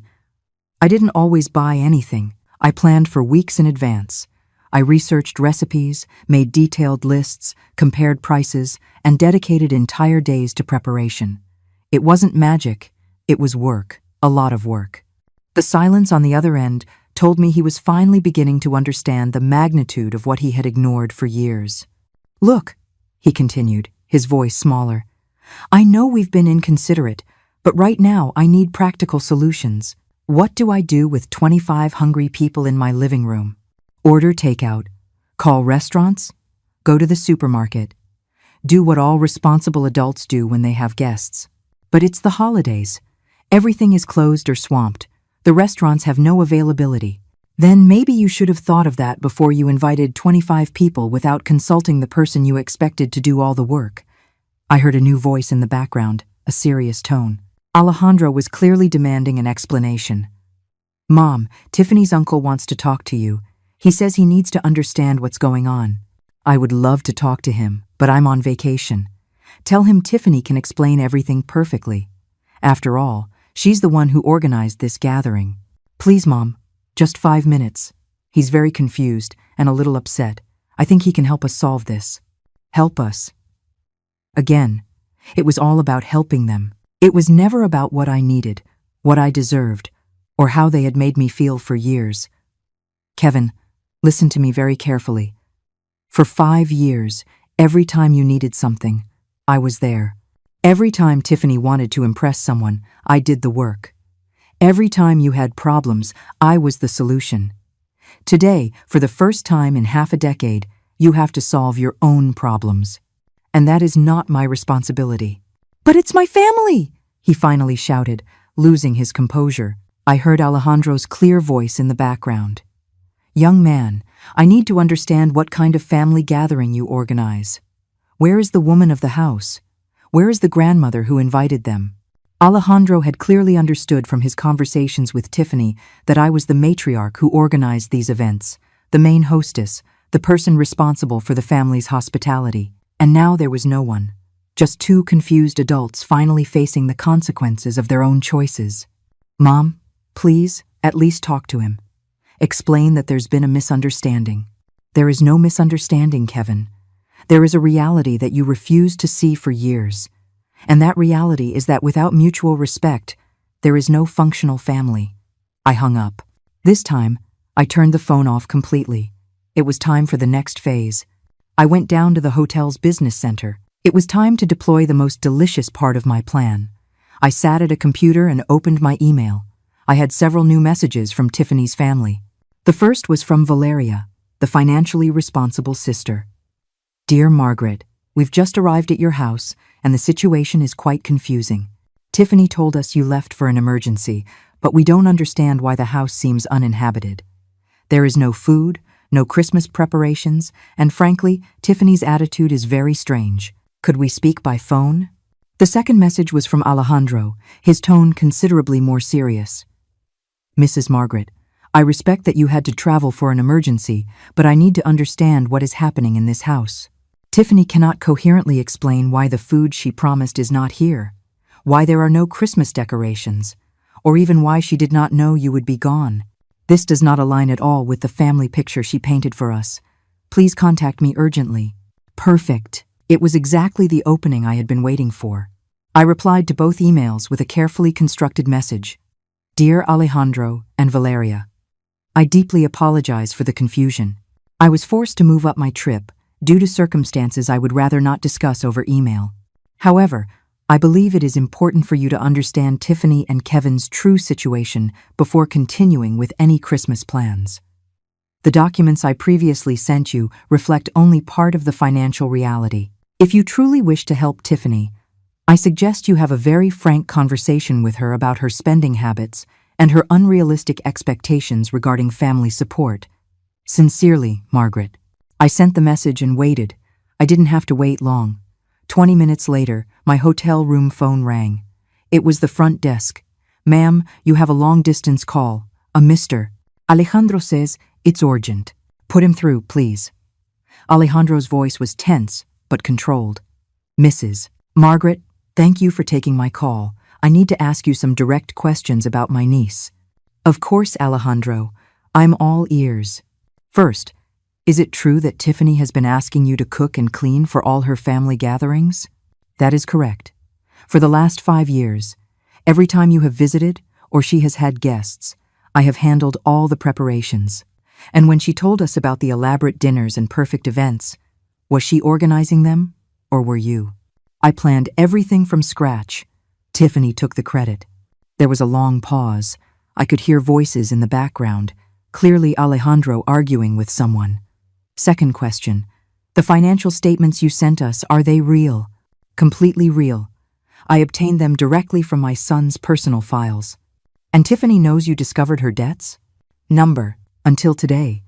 I didn't always buy anything. I planned for weeks in advance. I researched recipes, made detailed lists, compared prices, and dedicated entire days to preparation. It wasn't magic, it was work, a lot of work." The silence on the other end told me he was finally beginning to understand the magnitude of what he had ignored for years. "Look, he continued, his voice smaller. I know we've been inconsiderate, but right now I need practical solutions. What do I do with 25 hungry people in my living room? Order takeout, call restaurants, go to the supermarket, do what all responsible adults do when they have guests. But it's the holidays. Everything is closed or swamped. The restaurants have no availability. Then maybe you should have thought of that before you invited 25 people without consulting the person you expected to do all the work. I heard a new voice in the background, a serious tone. Alejandro was clearly demanding an explanation. Mom, Tiffany's uncle wants to talk to you. He says he needs to understand what's going on. I would love to talk to him, but I'm on vacation. Tell him Tiffany can explain everything perfectly. After all, she's the one who organized this gathering. Please, Mom, just 5 minutes. He's very confused and a little upset. I think he can help us solve this. Help us. Again, it was all about helping them. It was never about what I needed, what I deserved, or how they had made me feel for years. Kevin, listen to me very carefully. For 5 years, every time you needed something, I was there. Every time Tiffany wanted to impress someone, I did the work. Every time you had problems, I was the solution. Today, for the first time in half a decade, you have to solve your own problems. And that is not my responsibility. But it's my family, he finally shouted, losing his composure. I heard Alejandro's clear voice in the background. Young man, I need to understand what kind of family gathering you organize. Where is the woman of the house? Where is the grandmother who invited them? Alejandro had clearly understood from his conversations with Tiffany that I was the matriarch who organized these events, the main hostess, the person responsible for the family's hospitality. And now there was no one. Just 2 confused adults finally facing the consequences of their own choices. Mom, please, at least talk to him. Explain that there's been a misunderstanding. There is no misunderstanding, Kevin. There is a reality that you refused to see for years. And that reality is that without mutual respect, there is no functional family. I hung up. This time, I turned the phone off completely. It was time for the next phase. I went down to the hotel's business center. It was time to deploy the most delicious part of my plan. I sat at a computer and opened my email. I had several new messages from Tiffany's family. The first was from Valeria, the financially responsible sister. Dear Margaret, we've just arrived at your house, and the situation is quite confusing. Tiffany told us you left for an emergency, but we don't understand why the house seems uninhabited. There is no food, no Christmas preparations, and frankly, Tiffany's attitude is very strange. Could we speak by phone? The second message was from Alejandro, his tone considerably more serious. Mrs. Margaret, I respect that you had to travel for an emergency, but I need to understand what is happening in this house. Tiffany cannot coherently explain why the food she promised is not here, why there are no Christmas decorations, or even why she did not know you would be gone. This does not align at all with the family picture she painted for us. Please contact me urgently. Perfect. It was exactly the opening I had been waiting for. I replied to both emails with a carefully constructed message. Dear Alejandro and Valeria, I deeply apologize for the confusion. I was forced to move up my trip due to circumstances I would rather not discuss over email. However, I believe it is important for you to understand Tiffany and Kevin's true situation before continuing with any Christmas plans. The documents I previously sent you reflect only part of the financial reality. If you truly wish to help Tiffany, I suggest you have a very frank conversation with her about her spending habits and her unrealistic expectations regarding family support. Sincerely, Margaret. I sent the message and waited. I didn't have to wait long. 20 minutes later, my hotel room phone rang. It was the front desk. Ma'am, you have a long-distance call. A Mr. Alejandro says it's urgent. Put him through, please. Alejandro's voice was tense, but controlled. Mrs. Margaret, thank you for taking my call. I need to ask you some direct questions about my niece. Of course, Alejandro. I'm all ears. First, is it true that Tiffany has been asking you to cook and clean for all her family gatherings? That is correct. For the last 5 years, every time you have visited or she has had guests, I have handled all the preparations. And when she told us about the elaborate dinners and perfect events, was she organizing them? or were you? I planned everything from scratch. Tiffany took the credit. There was a long pause. I could hear voices in the background, clearly Alejandro arguing with someone. Second question. The financial statements you sent us, are they real? Completely real. I obtained them directly from my son's personal files. And Tiffany knows you discovered her debts? Number. Until today.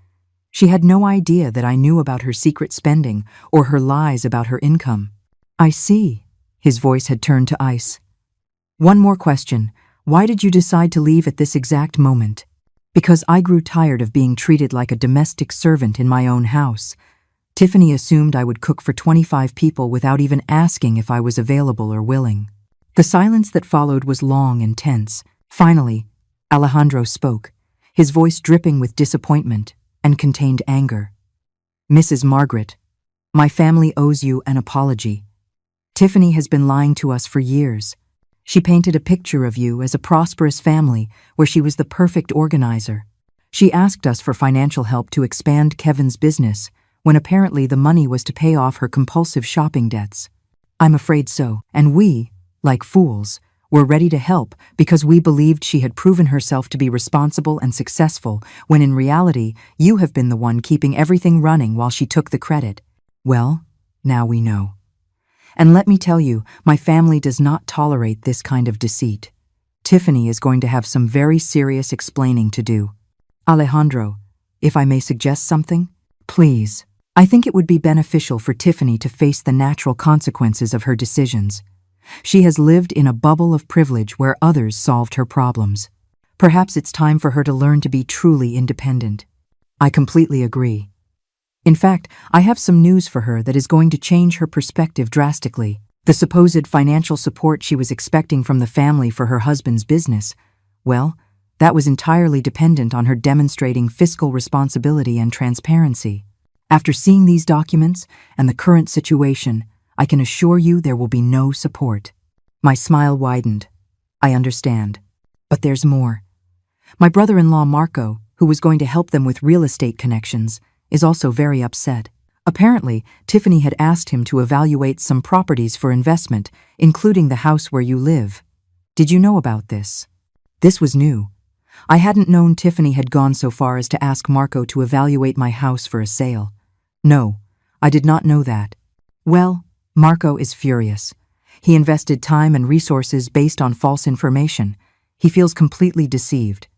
She had no idea that I knew about her secret spending or her lies about her income. I see. His voice had turned to ice. One more question. Why did you decide to leave at this exact moment? Because I grew tired of being treated like a domestic servant in my own house. Tiffany assumed I would cook for 25 people without even asking if I was available or willing. The silence that followed was long and tense. Finally, Alejandro spoke, his voice dripping with disappointment and contained anger. Mrs. Margaret, my family owes you an apology. Tiffany has been lying to us for years. She painted a picture of you as a prosperous family where she was the perfect organizer. She asked us for financial help to expand Kevin's business, when apparently the money was to pay off her compulsive shopping debts. I'm afraid so, and we, like fools, were ready to help because we believed she had proven herself to be responsible and successful, when in reality, you have been the one keeping everything running while she took the credit. Well, now we know. And let me tell you, my family does not tolerate this kind of deceit. Tiffany is going to have some very serious explaining to do. Alejandro, if I may suggest something? Please. I think it would be beneficial for Tiffany to face the natural consequences of her decisions. She has lived in a bubble of privilege where others solved her problems. Perhaps it's time for her to learn to be truly independent. I completely agree. In fact, I have some news for her that is going to change her perspective drastically. The supposed financial support she was expecting from the family for her husband's business, well, that was entirely dependent on her demonstrating fiscal responsibility and transparency. After seeing these documents and the current situation, I can assure you there will be no support. My smile widened. I understand. But there's more. My brother-in-law Marco, who was going to help them with real estate connections, is also very upset. Apparently, Tiffany had asked him to evaluate some properties for investment, including the house where you live. Did you know about this? This was new. I hadn't known Tiffany had gone so far as to ask Marco to evaluate my house for a sale. No, I did not know that. Well, Marco is furious. He invested time and resources based on false information. He feels completely deceived.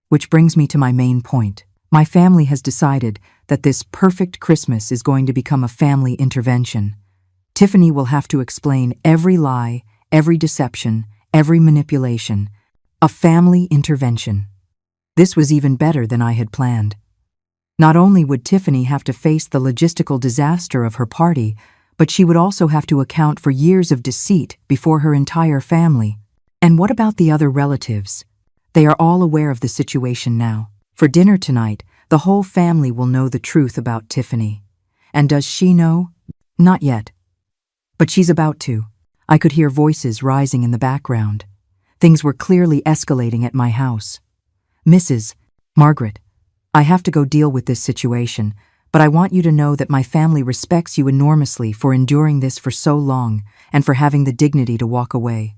Which brings me to my main point. My family has decided that this perfect Christmas is going to become a family intervention. Tiffany will have to explain every lie, every deception, every manipulation. A family intervention. This was even better than I had planned. Not only would Tiffany have to face the logistical disaster of her party, but she would also have to account for years of deceit before her entire family. And what about the other relatives? They are all aware of the situation now. For dinner tonight, the whole family will know the truth about Tiffany. And does she know? Not yet. But she's about to. I could hear voices rising in the background. Things were clearly escalating at my house. Mrs. Margaret, I have to go deal with this situation, but I want you to know that my family respects you enormously for enduring this for so long and for having the dignity to walk away.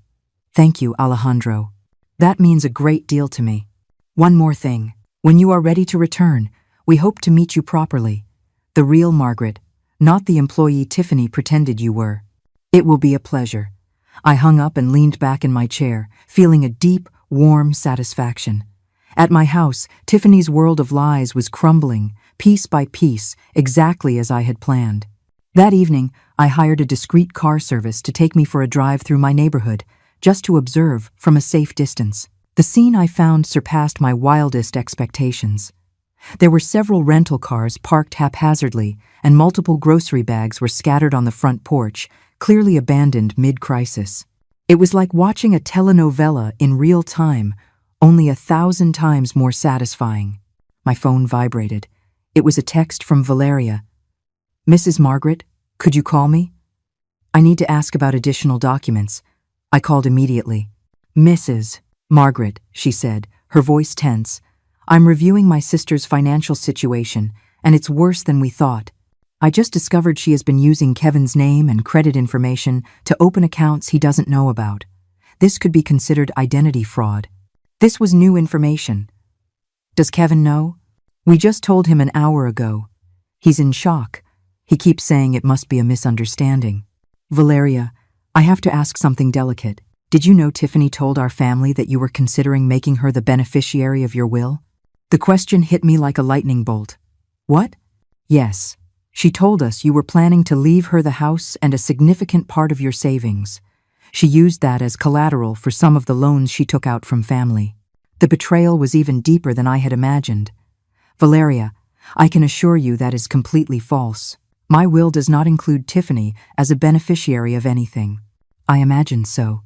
Thank you, Alejandro. That means a great deal to me. One more thing. When you are ready to return, we hope to meet you properly. The real Margaret, not the employee Tiffany pretended you were. It will be a pleasure. I hung up and leaned back in my chair, feeling a deep, warm satisfaction. At my house, Tiffany's world of lies was crumbling, piece by piece, exactly as I had planned. That evening, I hired a discreet car service to take me for a drive through my neighborhood, just to observe from a safe distance. The scene I found surpassed my wildest expectations. There were several rental cars parked haphazardly, and multiple grocery bags were scattered on the front porch, clearly abandoned mid-crisis. It was like watching a telenovela in real time, only 1,000 times more satisfying. My phone vibrated. It was a text from Valeria. Mrs. Margaret, could you call me? I need to ask about additional documents. I called immediately. Mrs. Margaret, she said, her voice tense, I'm reviewing my sister's financial situation, and it's worse than we thought. I just discovered she has been using Kevin's name and credit information to open accounts he doesn't know about. This could be considered identity fraud. This was new information. Does Kevin know? We just told him an hour ago. He's in shock. He keeps saying it must be a misunderstanding. Valeria, I have to ask something delicate. Did you know Tiffany told our family that you were considering making her the beneficiary of your will? The question hit me like a lightning bolt. What? Yes. She told us you were planning to leave her the house and a significant part of your savings. She used that as collateral for some of the loans she took out from family. The betrayal was even deeper than I had imagined. Valeria, I can assure you that is completely false. My will does not include Tiffany as a beneficiary of anything. I imagined so.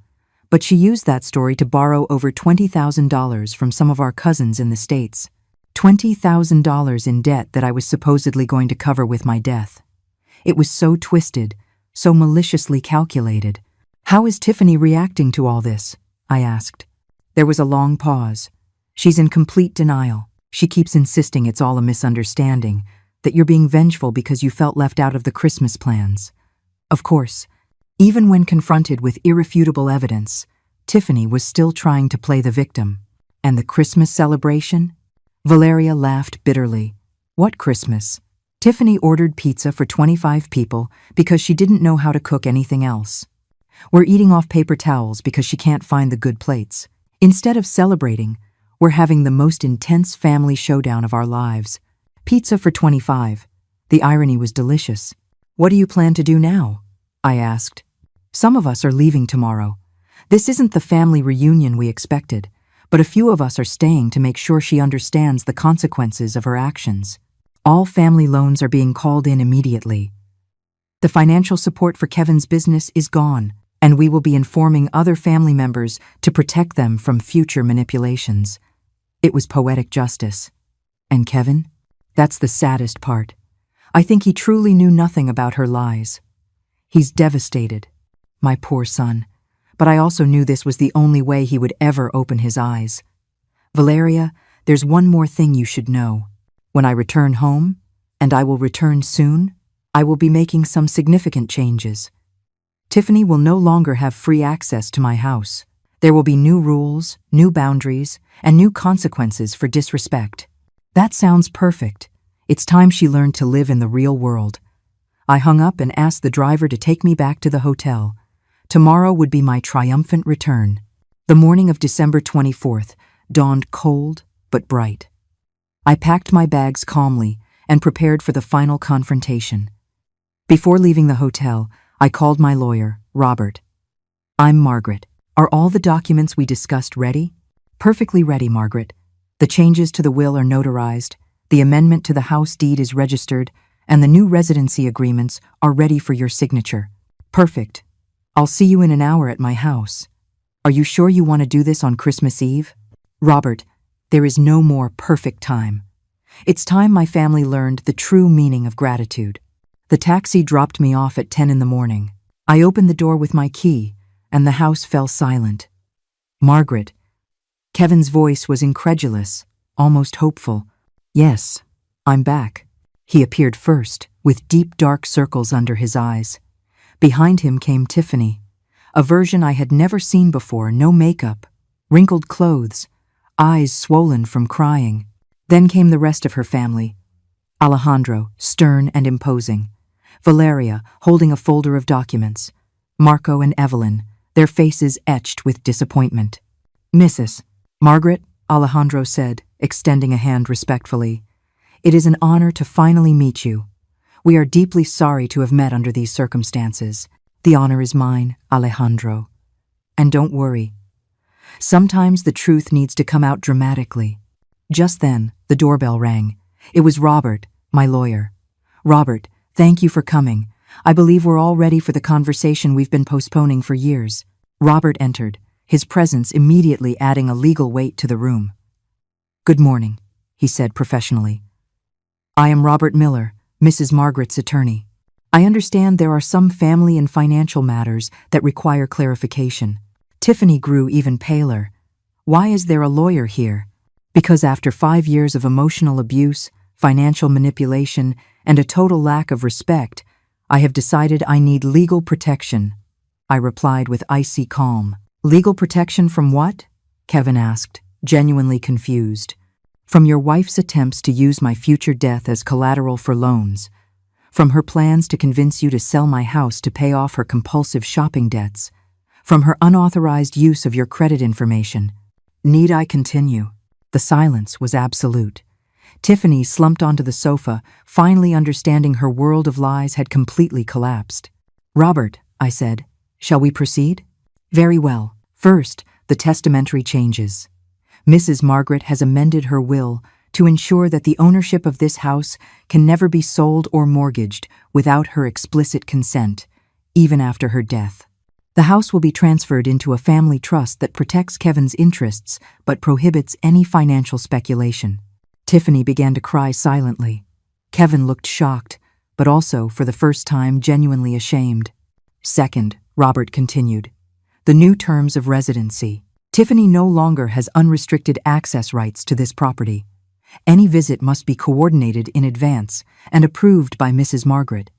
But she used that story to borrow over $20,000 from some of our cousins in the States. $20,000 in debt that I was supposedly going to cover with my death. It was so twisted, so maliciously calculated. How is Tiffany reacting to all this? I asked. There was a long pause. She's in complete denial. She keeps insisting it's all a misunderstanding, that you're being vengeful because you felt left out of the Christmas plans. Of course, even when confronted with irrefutable evidence, Tiffany was still trying to play the victim. And the Christmas celebration? Valeria laughed bitterly. What Christmas? Tiffany ordered pizza for 25 people because she didn't know how to cook anything else. We're eating off paper towels because she can't find the good plates. Instead of celebrating, we're having the most intense family showdown of our lives. Pizza for 25. The irony was delicious. What do you plan to do now? I asked. Some of us are leaving tomorrow. This isn't the family reunion we expected, but a few of us are staying to make sure she understands the consequences of her actions. All family loans are being called in immediately. The financial support for Kevin's business is gone, and we will be informing other family members to protect them from future manipulations. It was poetic justice. And Kevin? That's the saddest part. I think he truly knew nothing about her lies. He's devastated. My poor son. But I also knew this was the only way he would ever open his eyes. Valeria, there's one more thing you should know. When I return home, and I will return soon, I will be making some significant changes. Tiffany will no longer have free access to my house. There will be new rules, new boundaries, and new consequences for disrespect. That sounds perfect. It's time she learned to live in the real world. I hung up and asked the driver to take me back to the hotel. Tomorrow would be my triumphant return. The morning of December 24th dawned cold but bright. I packed my bags calmly and prepared for the final confrontation. Before leaving the hotel, I called my lawyer, Robert. I'm Margaret. Are all the documents we discussed ready? Perfectly ready, Margaret. The changes to the will are notarized, the amendment to the house deed is registered, and the new residency agreements are ready for your signature. Perfect. I'll see you in an hour at my house. Are you sure you want to do this on Christmas Eve? Robert, there is no more perfect time. It's time my family learned the true meaning of gratitude. The taxi dropped me off at 10 in the morning. I opened the door with my key, and the house fell silent. Margaret. Kevin's voice was incredulous, almost hopeful. Yes, I'm back. He appeared first, with deep dark circles under his eyes. Behind him came Tiffany, a version I had never seen before, no makeup, wrinkled clothes, eyes swollen from crying. Then came the rest of her family. Alejandro, stern and imposing. Valeria, holding a folder of documents. Marco and Evelyn, their faces etched with disappointment. Mrs. Margaret, Alejandro said, extending a hand respectfully. It is an honor to finally meet you. We are deeply sorry to have met under these circumstances. The honor is mine, Alejandro. And don't worry. Sometimes the truth needs to come out dramatically. Just then, the doorbell rang. It was Robert, my lawyer. Robert, thank you for coming. I believe we're all ready for the conversation we've been postponing for years. Robert entered, his presence immediately adding a legal weight to the room. Good morning, he said professionally. I am Robert Miller, Mrs. Margaret's attorney. I understand there are some family and financial matters that require clarification. Tiffany grew even paler. Why is there a lawyer here? Because after 5 years of emotional abuse, financial manipulation, and a total lack of respect, I have decided I need legal protection, I replied with icy calm. Legal protection from what? Kevin asked, genuinely confused. From your wife's attempts to use my future death as collateral for loans. From her plans to convince you to sell my house to pay off her compulsive shopping debts. From her unauthorized use of your credit information. Need I continue? The silence was absolute. Tiffany slumped onto the sofa, finally understanding her world of lies had completely collapsed. Robert, I said, shall we proceed? Very well. First, the testamentary changes. Mrs. Margaret has amended her will to ensure that the ownership of this house can never be sold or mortgaged without her explicit consent, even after her death. The house will be transferred into a family trust that protects Kevin's interests but prohibits any financial speculation. Tiffany began to cry silently. Kevin looked shocked, but also, for the first time, genuinely ashamed. Second, Robert continued, the new terms of residency. Tiffany no longer has unrestricted access rights to this property. Any visit must be coordinated in advance and approved by Mrs. Margaret.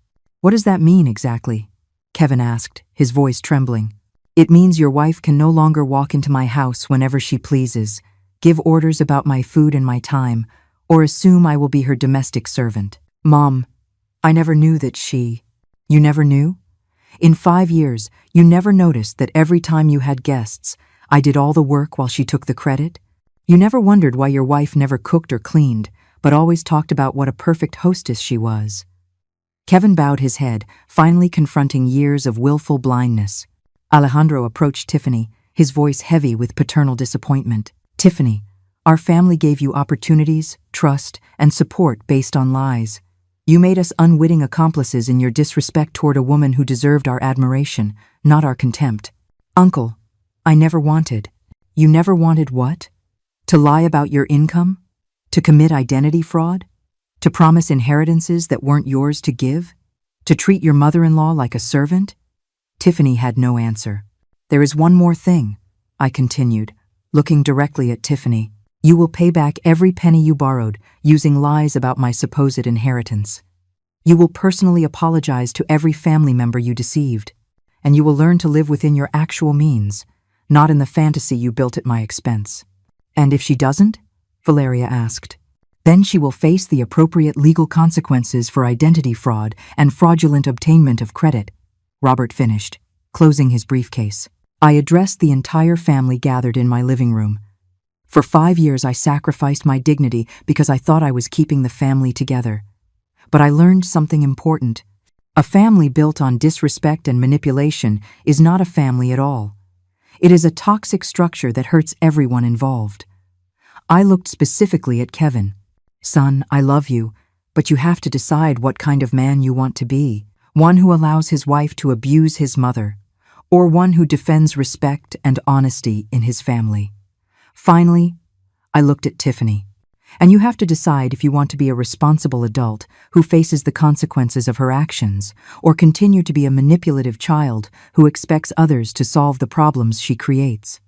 What does that mean exactly? Kevin asked, his voice trembling. It means your wife can no longer walk into my house whenever she pleases, give orders about my food and my time, or assume I will be her domestic servant. Mom, I never knew that she... You never knew? In 5 years, you never noticed that every time you had guests, I did all the work while she took the credit? You never wondered why your wife never cooked or cleaned, but always talked about what a perfect hostess she was. Kevin bowed his head, finally confronting years of willful blindness. Alejandro approached Tiffany, his voice heavy with paternal disappointment. Tiffany, our family gave you opportunities, trust, and support based on lies. You made us unwitting accomplices in your disrespect toward a woman who deserved our admiration, not our contempt. Uncle, I never wanted. You never wanted what? To lie about your income? To commit identity fraud? To promise inheritances that weren't yours to give? To treat your mother-in-law like a servant? Tiffany had no answer. There is one more thing, I continued, looking directly at Tiffany. You will pay back every penny you borrowed, using lies about my supposed inheritance. You will personally apologize to every family member you deceived, and you will learn to live within your actual means, not in the fantasy you built at my expense. And if she doesn't? Valeria asked. Then she will face the appropriate legal consequences for identity fraud and fraudulent obtainment of credit, Robert finished, closing his briefcase. I addressed the entire family gathered in my living room. For 5 years I sacrificed my dignity because I thought I was keeping the family together. But I learned something important. A family built on disrespect and manipulation is not a family at all. It is a toxic structure that hurts everyone involved. I looked specifically at Kevin. Son, I love you, but you have to decide what kind of man you want to be. One who allows his wife to abuse his mother, or one who defends respect and honesty in his family. Finally, I looked at Tiffany. And you have to decide if you want to be a responsible adult who faces the consequences of her actions, or continue to be a manipulative child who expects others to solve the problems she creates.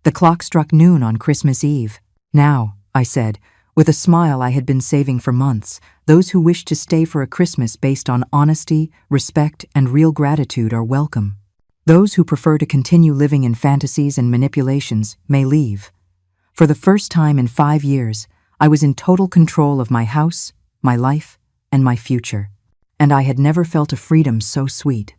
The clock struck noon on Christmas Eve. Now, I said, with a smile I had been saving for months, those who wish to stay for a Christmas based on honesty, respect, and real gratitude are welcome. Those who prefer to continue living in fantasies and manipulations may leave. For the first time in 5 years, I was in total control of my house, my life, and my future, and I had never felt a freedom so sweet.